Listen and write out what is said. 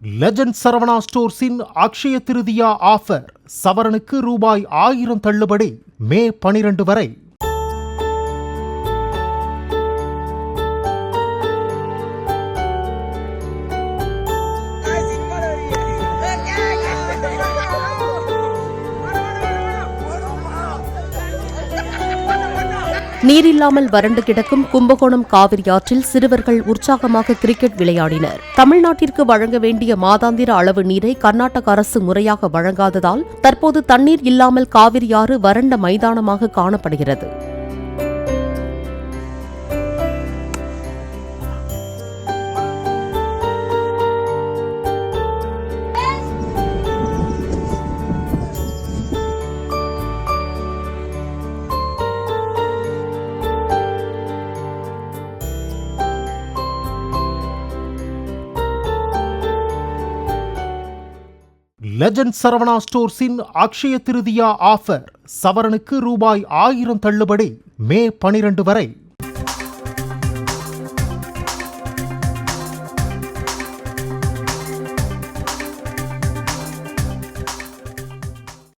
Legend Saravana ஸ்டோர்ஸின் Akshaya Tritiya offer. சவரனுக்கு ரூபாய் 1000 தள்ளுபடி. மே 12 வரை. நீரில்லாமல் வறண்டு கிடக்கும் கும்பகோணம் காவிரி ஆற்றில் சிறுவர்கள் உற்சாகமாக கிரிக்கெட் விளையாடினர். தமிழ்நாட்டிற்கு வழங்க வேண்டிய மாதாந்திர அளவு நீரை கர்நாடக அரசு முறையாக வழங்காததால் தற்போது தண்ணீர் இல்லாமல் காவிரி ஆறு வறண்ட மைதானமாக காணப்படுகிறது. லெஜண்ட் சரவணா ஸ்டோர்ஸின் அக்ஷய திருதியா ஆஃபர். சவரனுக்கு ரூபாய் 1000 தள்ளுபடி. மே 12 வரை.